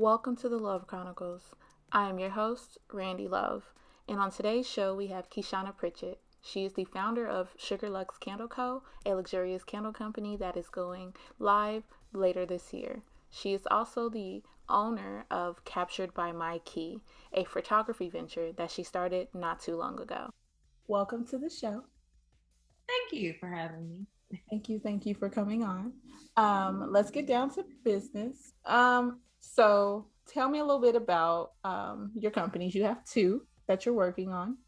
Welcome to the Love Chronicles. I am your host, Randy Love, and on today's show we have Keshawna Pritchett. She is the founder of Luxe Candle Co., a luxurious candle company that is going live later this year. She is also the owner of CapturedByMyKe, a photography venture that she started not too long ago. Welcome to the show. Thank you for having me. Thank you for coming on. Let's get down to business. So tell me a little bit about your companies. You have two that you're working on.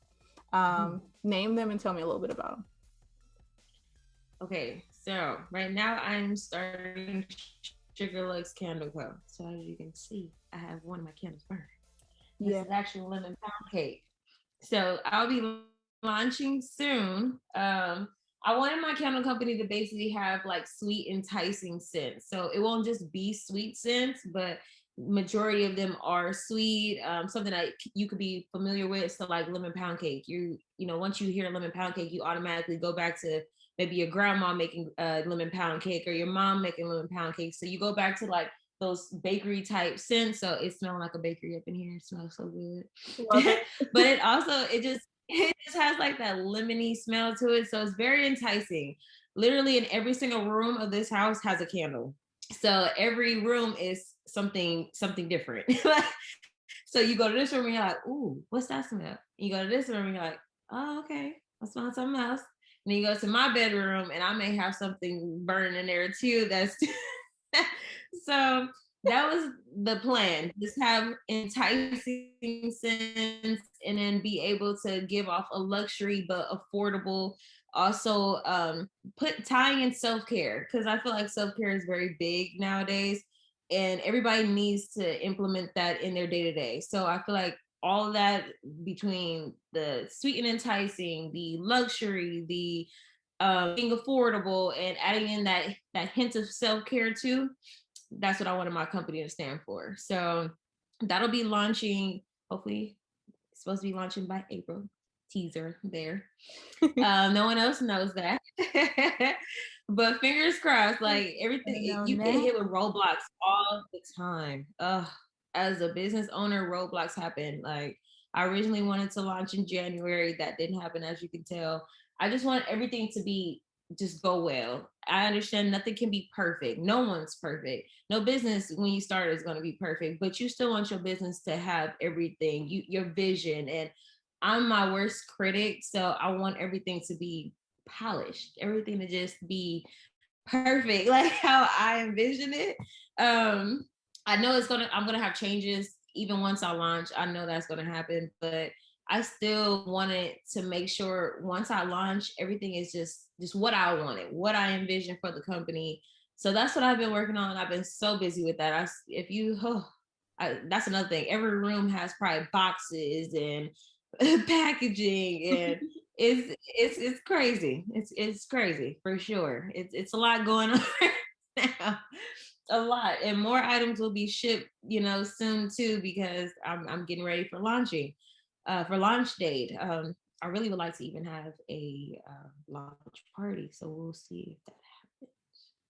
Name them and tell me a little bit about them. Okay, so right now I'm starting Sugar Luxe Candle Co. So as you can see, I have one of my candles burned. This is actually lemon pound cake. So I'll be launching soon. I wanted my candle company to basically have like sweet, enticing scents. So it won't just be sweet scents, but majority of them are sweet. Something that you could be familiar with. So like lemon pound cake. You know, once you hear lemon pound cake, you automatically go back to maybe your grandma making lemon pound cake or your mom making lemon pound cake. So you go back to like those bakery type scents. So it's smelling like a bakery up in here. It smells so good. But it just has like that lemony smell to it. So it's very enticing. Literally in every single room of this house has a candle. So every room is something different. So you go to this room and you're like, ooh, what's that smell? You go to this room and you're like, oh, okay, I smell something else. And then you go to my bedroom and I may have something burning in there too. That's so that was the plan. Just have enticing scents and then be able to give off a luxury but affordable. Also, put tying in self-care because I feel like self-care is very big nowadays and everybody needs to implement that in their day-to-day. So I feel like all of that between the sweet and enticing, the luxury, the being affordable, and adding in that hint of self-care too, that's what I wanted my company to stand for. So that'll be launching, hopefully, it's supposed to be launching by April. Teaser there. No one else knows that. But fingers crossed, like everything, you get hit with roadblocks all the time. As a business owner, roadblocks happen. Like I originally wanted to launch in January. That didn't happen, as you can tell. I just want everything to be just go well. I understand nothing can be perfect. No one's perfect. No business when you start is going to be perfect, but you still want your business to have everything, your vision. And I'm my worst critic, so I want everything to be polished, everything to just be perfect, like how I envision it. I know I'm gonna have changes even once I launch. I know that's gonna happen, but I still wanted to make sure once I launch, everything is just what I wanted, what I envisioned for the company. So that's what I've been working on. I've been so busy with that. If you, that's another thing. Every room has probably boxes and packaging, and it's crazy. It's crazy for sure. It's a lot going on now. A lot, and more items will be shipped, soon too, because I'm getting ready for launching, for launch date. I really would like to even have a launch party, so we'll see if that happens.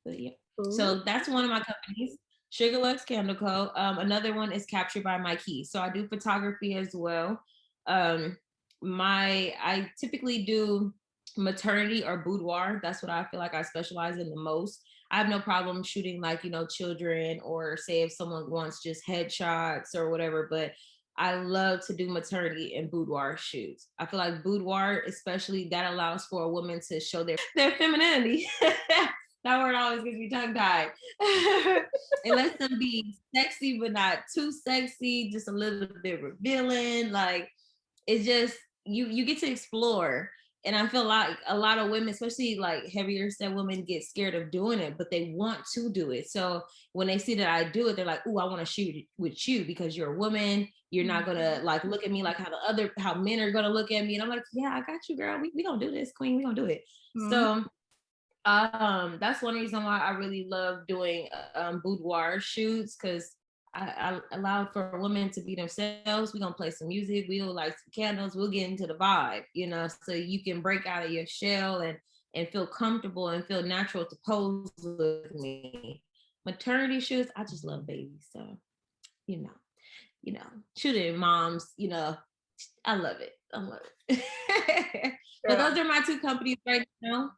But yeah, so that's one of my companies, Sugar Luxe Candle Co. Another one is Captured by My Key. So I do photography as well. Um, I typically do maternity or boudoir. That's what I feel like I specialize in the most. I have no problem shooting like, children, or say if someone wants just headshots or whatever, but I love to do maternity and boudoir shoots. I feel like boudoir, especially, that allows for a woman to show their femininity. That word always gets me tongue tied. It lets them be sexy, but not too sexy, just a little bit revealing. Like it's just you get to explore. And I feel like a lot of women, especially like heavier set women, get scared of doing it, but they want to do it. So when they see that I do it, they're like, "Ooh, I want to shoot with you because you're a woman. You're not gonna like look at me like how men are gonna look at me." And I'm like, "Yeah, I got you, girl. We gonna do this, queen. We gonna do it." So that's one reason why I really love doing boudoir shoots, because I allow for women to be themselves. We're gonna play some music, we'll light some candles, we'll get into the vibe, so you can break out of your shell and feel comfortable and feel natural to pose with me. Maternity shoots, I just love babies, so shooting moms, I love it. But those are my two companies right now.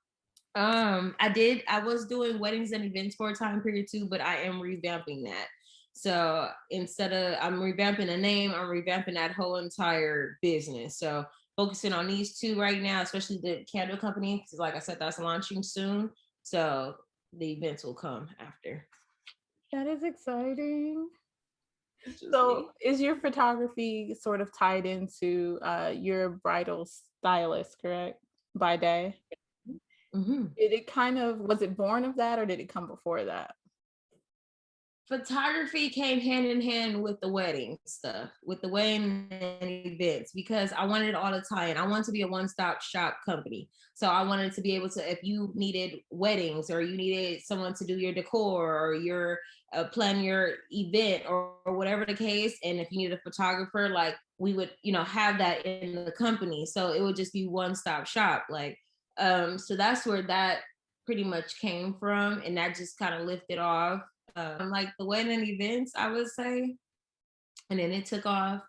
I was doing weddings and events for a time period too, but I am revamping that. So instead of I'm revamping the name, I'm revamping that whole entire business. So focusing on these two right now, especially the candle company, because like I said, that's launching soon. So the events will come after. That is exciting. So is your photography sort of tied into your bridal stylist, correct? By day? Mm-hmm. Was it born of that or did it come before that? Photography came hand in hand with the wedding stuff, with the wedding and events, because I wanted it all to tie in. I wanted to be a one-stop shop company. So I wanted to be able to, if you needed weddings or you needed someone to do your decor or your plan your event or whatever the case, and if you needed a photographer, like we would, have that in the company. So it would just be one-stop shop. So that's where that pretty much came from, and that just kind of lifted off. Like the wedding events, I would say, and then it took off,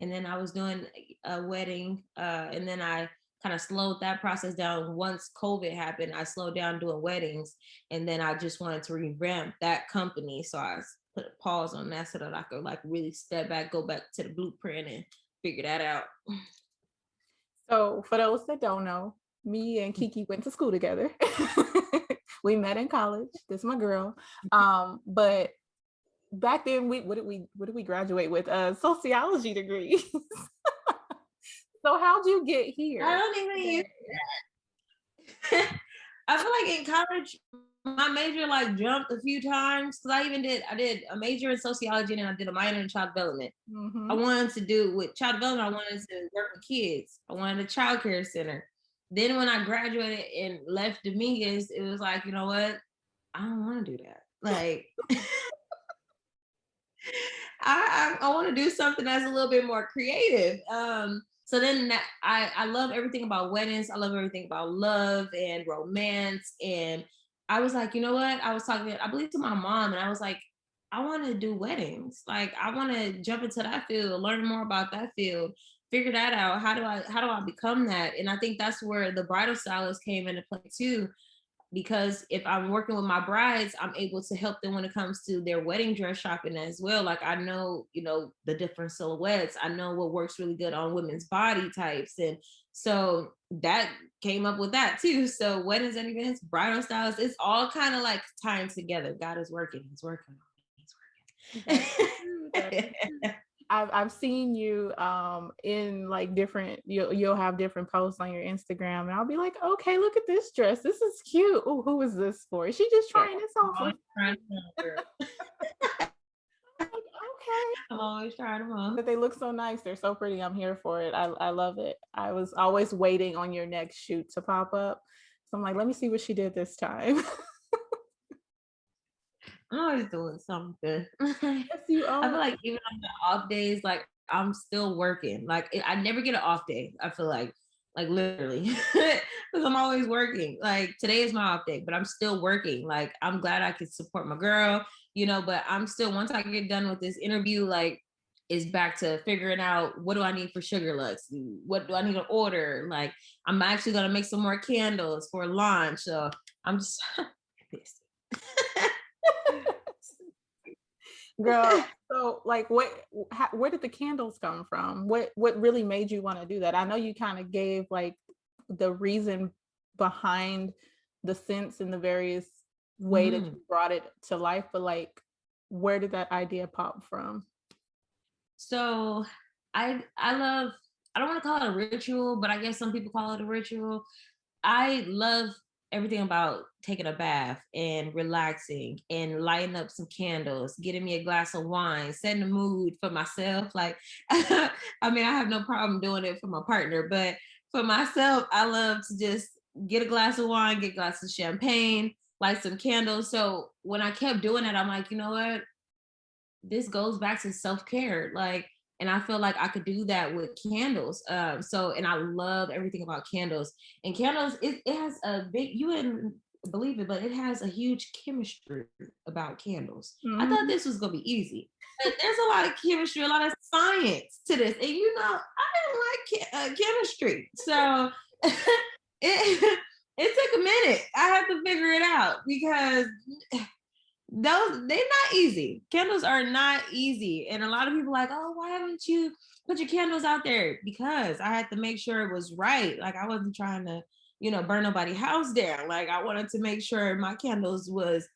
and then I was doing a wedding, and then I kind of slowed that process down. Once COVID happened, I slowed down doing weddings, and then I just wanted to revamp that company, so I put a pause on that so that I could like really step back, go back to the blueprint, and figure that out. So for those that don't know, me and Kiki went to school together. We met in college. This is my girl. But back then, what did we graduate with? Sociology degrees. So how'd you get here? I don't even use that. I feel like in college, my major like jumped a few times because I did a major in sociology and then I did a minor in child development. Mm-hmm. I wanted to do with child development. I wanted to work with kids. I wanted a child care center. Then when I graduated and left Dominguez, it was like, you know what? I don't want to do that. Like, I want to do something that's a little bit more creative. So then I love everything about weddings. I love everything about love and romance. And I was like, you know what? I was talking, I believe, to my mom, and I was like, I want to do weddings. Like, I want to jump into that field, learn more about that field, figure that out. How do I become that? And I think that's where the bridal stylist came into play too, because if I'm working with my brides, I'm able to help them when it comes to their wedding dress shopping as well. Like I know, the different silhouettes. I know what works really good on women's body types. And so that came up with that too. So weddings and events, bridal styles, it's all kind of like tying together. God is working. He's working. I've seen you in like different, you'll have different posts on your Instagram and I'll be like, okay, look at this dress. This is cute. Oh, who is this for? Is she just trying this on? Okay. I'm always trying them on. But they look so nice. They're so pretty. I'm here for it. I love it. I was always waiting on your next shoot to pop up. So I'm like, let me see what she did this time. I'm always doing something. Yes, you are. I feel like even on the off days, like I'm still working. Like I never get an off day. I feel like literally, because I'm always working. Like today is my off day, but I'm still working. Like I'm glad I could support my girl, but I'm still, once I get done with this interview, like it's back to figuring out what do I need for Sugar Luxe? What do I need to order? Like I'm actually gonna make some more candles for launch. So I'm just pissed. Girl, so like where did the candles come from? What really made you want to do that? I know you kind of gave like the reason behind the scents and the various way that you brought it to life, but like where did that idea pop from? So I love, I don't want to call it a ritual, but I guess some people call it a ritual. I love everything about taking a bath and relaxing and lighting up some candles, getting me a glass of wine, setting the mood for myself. Like, I mean, I have no problem doing it for my partner, but for myself, I love to just get a glass of wine, get a glass of champagne, light some candles. So when I kept doing it, I'm like, you know what? This goes back to self-care. Like, and I feel like I could do that with candles. And I love everything about candles. And candles, it has a big, you and believe it, but it has a huge chemistry about candles. I thought Mm-hmm. this was gonna be easy, but there's a lot of chemistry, a lot of science to this, and I didn't like chemistry, so it it took a minute. I had to figure it out because they're not easy. Candles are not easy, and a lot of people are like, oh, why haven't you put your candles out there? Because I had to make sure it was right. Like I wasn't trying to, burn nobody's house down. Like I wanted to make sure my candles was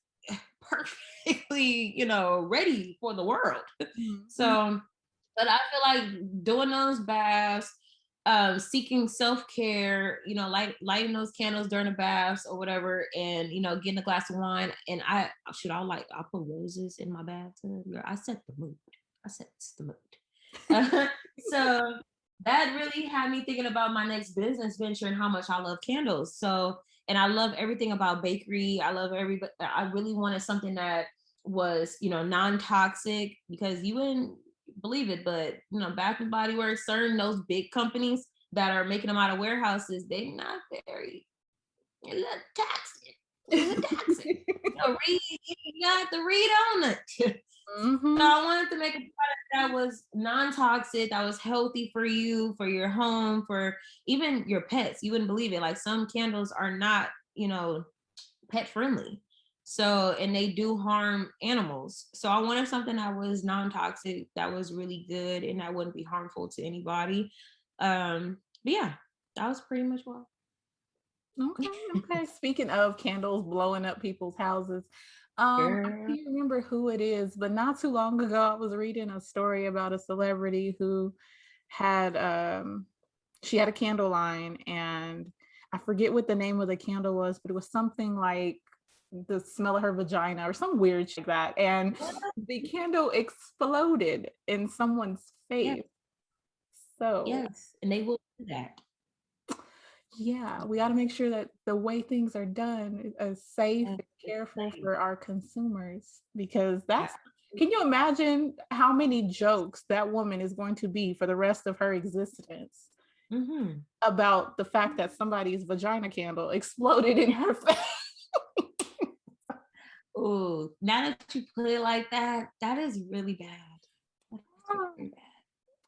perfectly, ready for the world. Mm-hmm. So, but I feel like doing those baths, seeking self-care, lighting those candles during the baths or whatever, and getting a glass of wine. And I'll put roses in my bathtub. Girl, I set the mood. I set the mood. So that really had me thinking about my next business venture and how much I love candles. So, and I love everything about bakery. I really wanted something that was, non-toxic, because you wouldn't believe it, but Bath and Body Works, certain those big companies that are making them out of warehouses, they're not very a little toxic. A little toxic. You have to read on it. Mm-hmm. So I wanted to make a product that was non-toxic, that was healthy for you, for your home, for even your pets. You wouldn't believe it. Like some candles are not, pet friendly. So, and they do harm animals. So I wanted something that was non-toxic, that was really good, and that wouldn't be harmful to anybody. But yeah, that was pretty much why. Okay, okay. Speaking of candles blowing up people's houses, I Girl. can't remember who it is, but not too long ago, I was reading a story about a celebrity who had she had a candle line, and I forget what the name of the candle was, but it was something like the smell of her vagina or some weird shit like that. And the candle exploded in someone's Yeah, face. So yes, and they will do that. yeah, we got to make sure that the way things are done is safe Yeah, and it's careful safe. for our consumers, because that's, Absolutely. can you imagine how many jokes that woman is going to be for the rest of her existence Mm-hmm. about the fact that somebody's vagina candle exploded in her face? Oh, now that you put it like that, that is really bad. That is really bad.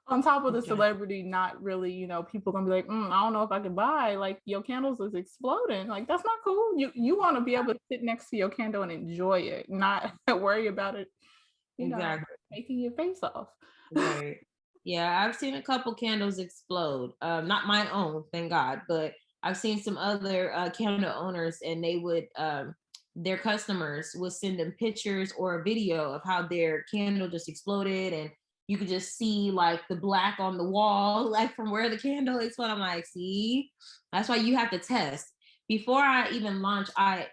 On top of the Vagina. celebrity not really, people gonna be like, I don't know if I can buy, like, your candles is exploding. Like, that's not cool. You want to be able to sit next to your candle and enjoy it, not worry about it, Exactly. taking your face off. Right. Yeah, I've seen a couple candles explode. Not my own, thank God, but I've seen some other candle owners, and they would their customers would send them pictures or a video of how their candle just exploded, and you could just see like the black on the wall, like from where the candle exploded. I'm like, see, that's why you have to test. Before I even launch,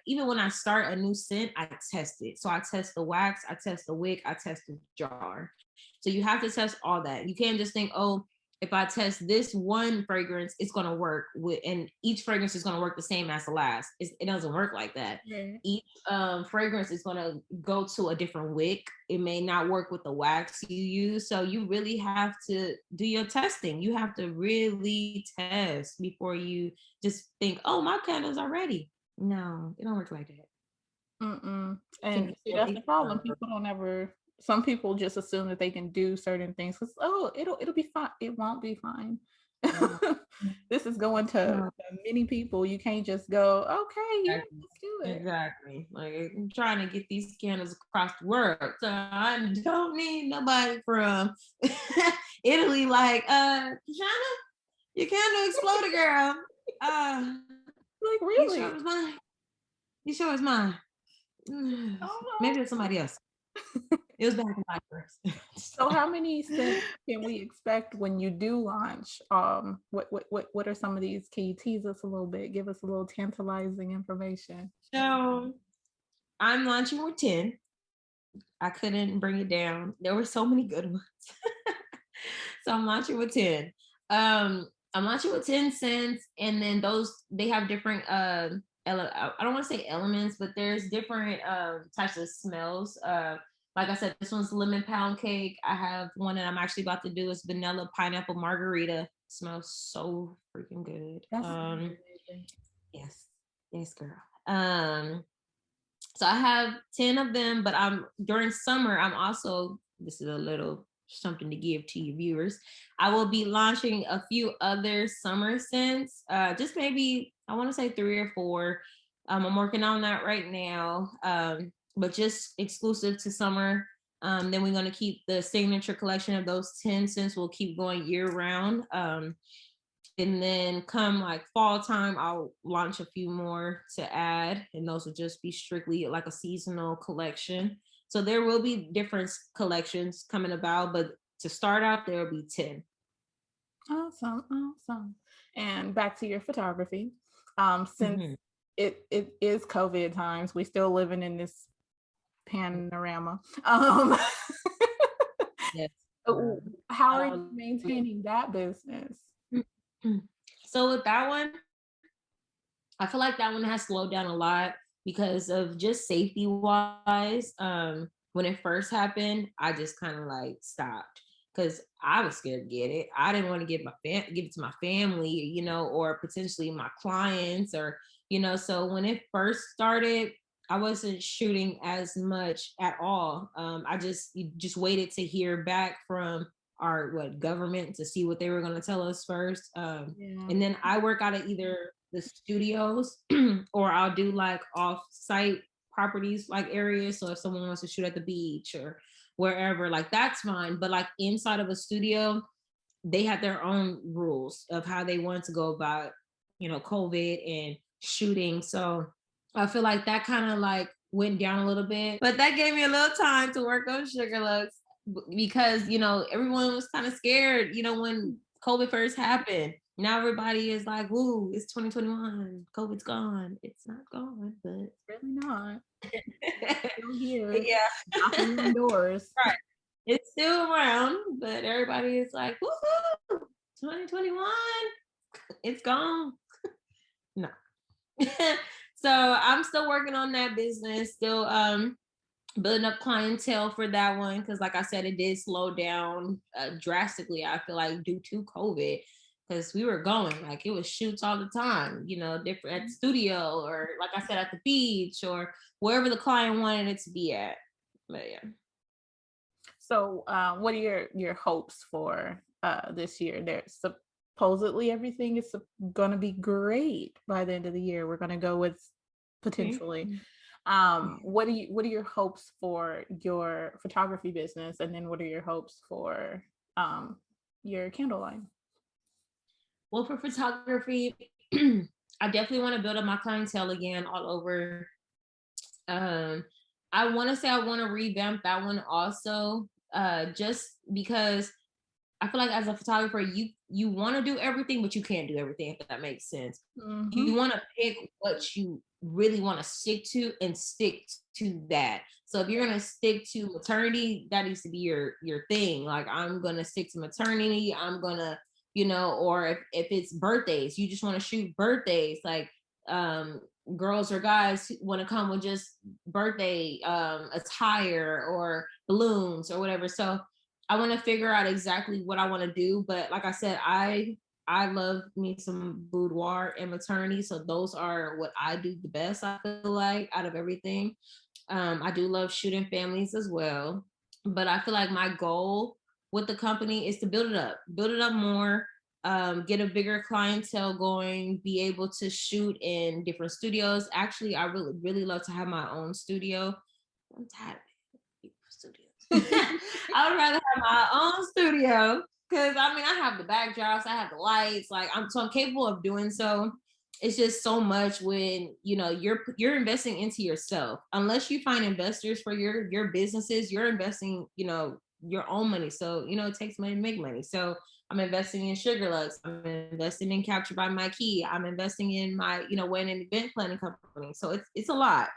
even when I start a new scent, I test it. So I test the wax, I test the wick, I test the jar. So you have to test all that. You can't just think, oh, if I test this one fragrance, it's going to work with, and each fragrance is going to work the same as the last. It doesn't work like that. Right. Each fragrance is going to go to a different wick. It may not work with the wax you use. So you really have to do your testing. You have to really test before you just think, oh, my candles are ready. No, it don't work like that. Mm-mm. Can And be see, so that's the problem. easy. People don't ever. Some people just assume that they can do certain things because, oh, it'll be fine. It won't be fine. No, This is going to no. many people. You can't just go, okay, yeah, Exactly. let's do it. Exactly. Like I'm trying to get these candles across the world. So I don't need nobody from Italy like, Keshawna, your candle exploded, girl. Uh Like, you sure it really? was mine? You sure it's mine? Oh Maybe it's somebody else. It was back in my first. no. So, how many scents can we expect when you do launch? What are some of these? Can you tease us a little bit? Give us a little tantalizing information. So I'm launching with 10. I couldn't bring it down. There were so many good ones. So I'm launching with 10. I'm launching with 10 cents, and then those they have different I don't want to say elements, but there's different types of smells. Like I said, this one's lemon pound cake. I have one that I'm actually about to do is vanilla pineapple margarita. Smells so freaking good. That's amazing. Yes, yes, girl. So I have 10 of them, but during summer, this is a little something to give to your viewers. I will be launching a few other summer scents, just maybe, I want to say 3 or 4. I'm working on that right now, but just exclusive to summer. Then we're going to keep the signature collection of those 10 scents. We'll keep going year round. And then come like fall time, I'll launch a few more to add, and those will just be strictly like a seasonal collection. So there will be different collections coming about, but to start out, there will be 10. Awesome. And back to your photography. Since it is COVID times, we're still living in this panorama. Yes. How are you maintaining that business? So with that one, I feel like that one has slowed down a lot because of just safety wise. When it first happened, I just kind of like stopped because I was scared to get it. I didn't want to give it to my family, or potentially my clients, or So when it first started, I wasn't shooting as much at all. I just waited to hear back from our government to see what they were going to tell us first. And then I work out of either the studios or I'll do like off-site properties, like areas. So if someone wants to shoot at the beach or wherever, like that's fine. But like inside of a studio, they have their own rules of how they want to go about, COVID and shooting. So I feel like that kind of like went down a little bit, but that gave me a little time to work on Sugar Luxe because, everyone was kind of scared, when COVID first happened. Now everybody is like, "Woo, it's 2021. COVID's gone." It's not gone, but it's really not. It's still here. Yeah. Knocking on doors. Right. It's still around, but everybody is like, "Woohoo! 2021. It's gone." No. So I'm still working on that business, still building up clientele for that one because like I said, it did slow down drastically, I feel like, due to COVID, because we were going, like, it was shoots all the time, different at the studio or like I said, at the beach or wherever the client wanted it to be at. But yeah. So what are your hopes for this year? There's supposedly everything is going to be great by the end of the year. We're going to go with potentially. What are your hopes for your photography business, and then what are your hopes for your candle line? Well, for photography, I definitely want to build up my clientele again all over. I want to say I want to revamp that one also, just because I feel like as a photographer, you want to do everything, but you can't do everything, if that makes sense. You want to pick what you really want to stick to and stick to that. So if you're going to stick to maternity, that needs to be your thing. Like, I'm going to stick to maternity. I'm going to, or if it's birthdays, you just want to shoot birthdays, like girls or guys want to come with just birthday attire or balloons or whatever. So I want to figure out exactly what I want to do. But like I said, I love me some boudoir and maternity. So those are what I do the best, I feel like, out of everything. I do love shooting families as well. But I feel like my goal with the company is to build it up more, get a bigger clientele going, be able to shoot in different studios. Actually, I really, really love to have my own studio. I'm tired of studios. I would rather have my own studio because I have the backdrops, I have the lights, like I'm capable of doing so. It's just so much when you're investing into yourself. Unless you find investors for your businesses, you're investing your own money. So it takes money to make money. So I'm investing in Sugar Luxe. I'm investing in CapturedByMyKe. I'm investing in my wedding event planning company. So it's a lot.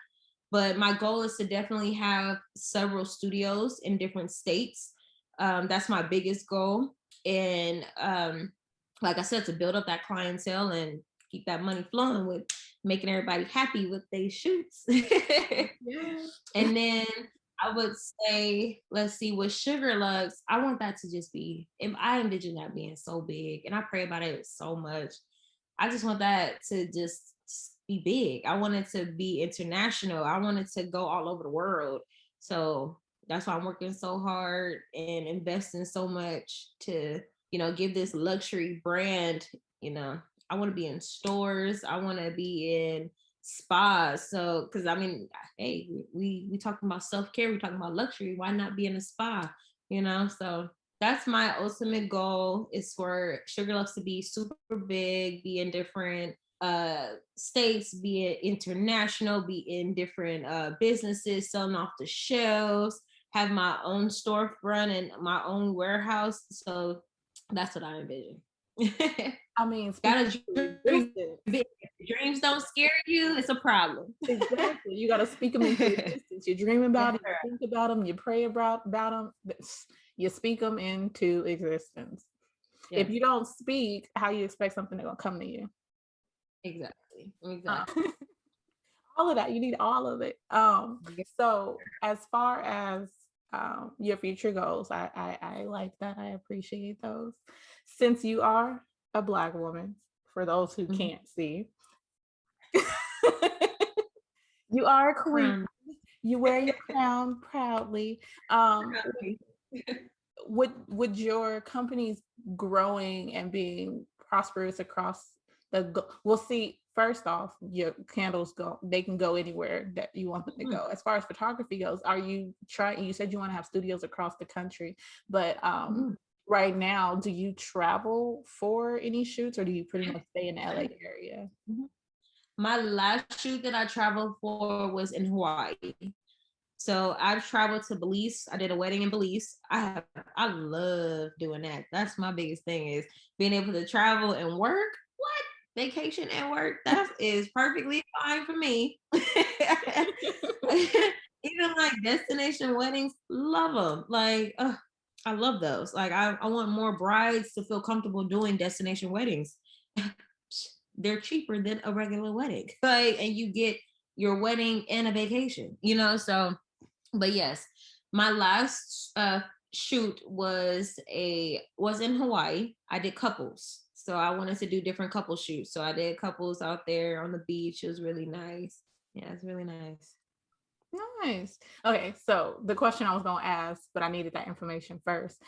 But my goal is to definitely have several studios in different states. That's my biggest goal. And like I said, to build up that clientele and keep that money flowing with making everybody happy with their shoots. And then I would say, let's see, with Sugar Luxe, I want that to just be, if I envision that being so big, and I pray about it so much. I just want that to just be big. I want it to be international. I want it to go all over the world. So that's why I'm working so hard and investing so much to, give this luxury brand. I want to be in stores. I want to be in spas. So, because hey, we talking about self-care. We talking about luxury. Why not be in a spa? So that's my ultimate goal, is for Sugar Luxe to be super big, be in different states, be it international, be in different businesses, selling off the shelves, have my own storefront and my own warehouse. So that's what I envision. Gotta dream big. If dreams don't scare you, it's a problem. Exactly. You got to speak them into existence. You dream about it, you think about them, you pray about them, you speak them into existence. Yes. If you don't speak, how you expect something to come to you? Exactly. All of that, you need all of it. So as far as your future goals, I like that. I appreciate those. Since you are a Black woman, for those who can't see, you are a queen. You wear your crown proudly. Would your companies growing and being prosperous across we'll see, first off, your candles they can go anywhere that you want them to go. As far as photography goes, are you trying, you said you want to have studios across the country, but right now, do you travel for any shoots, or do you pretty much stay in the LA area? My last shoot that I traveled for was in Hawaii. So I've traveled to Belize. I did a wedding in Belize. I love doing that. That's my biggest thing, is being able to travel and work. What? Vacation and work? That is perfectly fine for me. Even like destination weddings, love them. Like, I love those. Like, I want more brides to feel comfortable doing destination weddings. They're cheaper than a regular wedding. Like, and you get your wedding and a vacation, so. But yes, my last shoot was in Hawaii. I did couples. So I wanted to do different couple shoots. So I did couples out there on the beach. It was really nice. Yeah, it's really nice. Nice. Okay, so the question I was going to ask, but I needed that information first.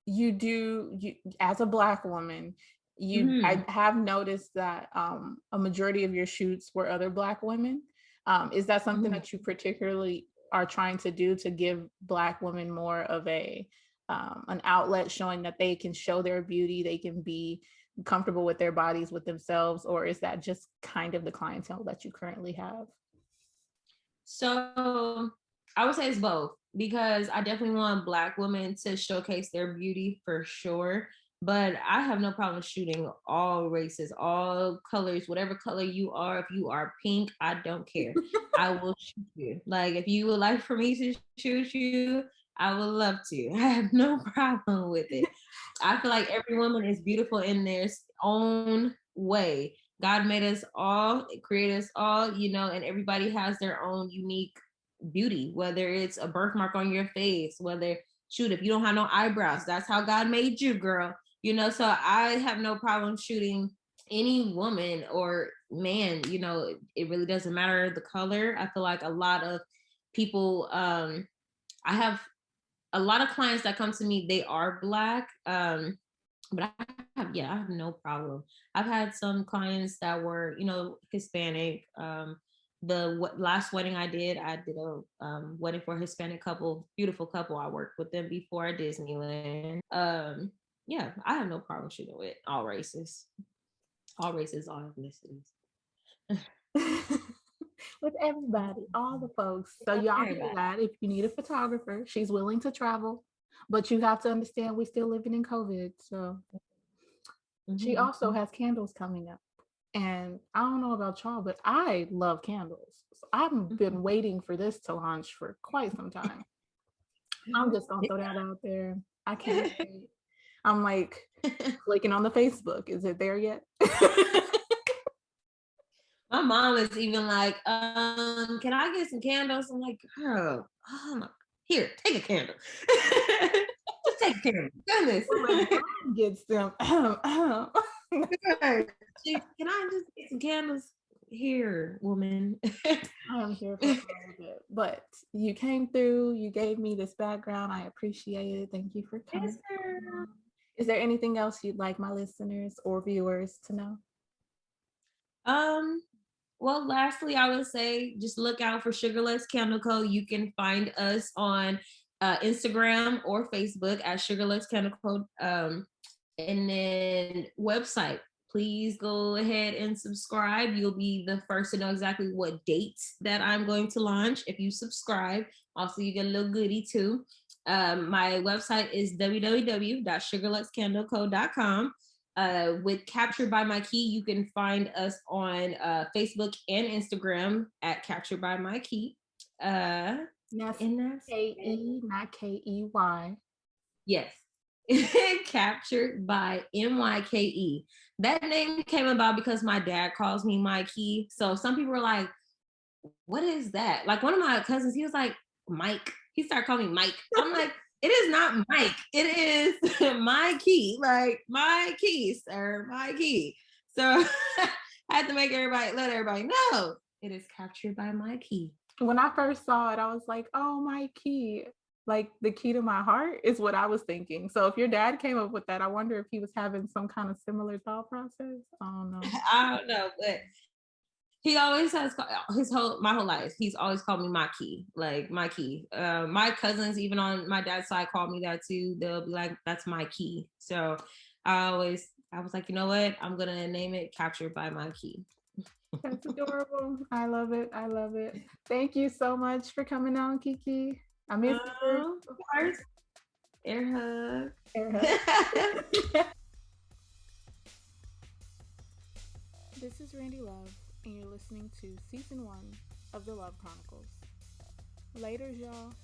You as a Black woman, I have noticed that a majority of your shoots were other Black women. Is that something that you particularly are trying to do, to give Black women more of an outlet, showing that they can show their beauty, they can be comfortable with their bodies, with themselves, or is that just kind of the clientele that you currently have? So I would say it's both, because I definitely want Black women to showcase their beauty for sure. But I have no problem shooting all races, all colors, whatever color you are. If you are pink, I don't care. I will shoot you. Like, if you would like for me to shoot you, I would love to. I have no problem with it. I feel like every woman is beautiful in their own way. God made us all, created us all, and everybody has their own unique beauty, whether it's a birthmark on your face, whether, shoot, if you don't have no eyebrows, that's how God made you, girl. So I have no problem shooting any woman or man, it really doesn't matter the color. I feel like a lot of people, I have a lot of clients that come to me, they are Black, but I have no problem. I've had some clients that were, Hispanic. The last wedding I did a wedding for a Hispanic couple, beautiful couple. I worked with them before at Disneyland. Yeah, I have no problem shooting with all races, all ethnicities. With everybody, all the folks. So y'all hear that. If you need a photographer, she's willing to travel, but you have to understand we're still living in COVID. So she also has candles coming up. And I don't know about y'all, but I love candles. So I've been waiting for this to launch for quite some time. I'm just gonna throw that out there. I can't wait. I'm like clicking on the Facebook. Is it there yet? My mom is even like, can I get some candles? I'm like, girl, here, take a candle. Just take a candle. Goodness. Mom gets them. Right. Can I just get some candles here, woman? I am here for all of it. But you came through, you gave me this background. I appreciate it. Thank you for coming. Yes, girl. Is there anything else you'd like my listeners or viewers to know? Well, lastly, I would say just look out for Sugarless Candle Co. You can find us on Instagram or Facebook at Sugarless Candle Co. And then website. Please go ahead and subscribe. You'll be the first to know exactly what dates that I'm going to launch if you subscribe. Also, you get a little goodie too. My website is www.sugarluxcandleco.com. With Captured by My Key, you can find us on Facebook and Instagram at Captured by My Key. That's K-E, not K-E-Y. Yes. Captured by MYKE. That name came about because my dad calls me Mikey. So some people were like, what is that? Like one of my cousins, he was like, Mike. He started calling me Mike. I'm like, it is not Mike. It is my key. Like my key, sir, my key. So I had to let everybody know it is Captured by My Key. When I first saw it, I was like, oh, my key. Like the key to my heart is what I was thinking. So if your dad came up with that, I wonder if he was having some kind of similar thought process. I don't know. I don't know, but he always has my whole life. He's always called me my key, like my key. My cousins, even on my dad's side, call me that too. They'll be like, "That's my key." So I was like, you know what? I'm gonna name it Captured by My Key. That's adorable. I love it. I love it. Thank you so much for coming on, Kiki. I miss you. Of course. Air hug. Air hug. This is Randy Love, and you're listening to Season 1 of The Love Chronicles. Laters, y'all.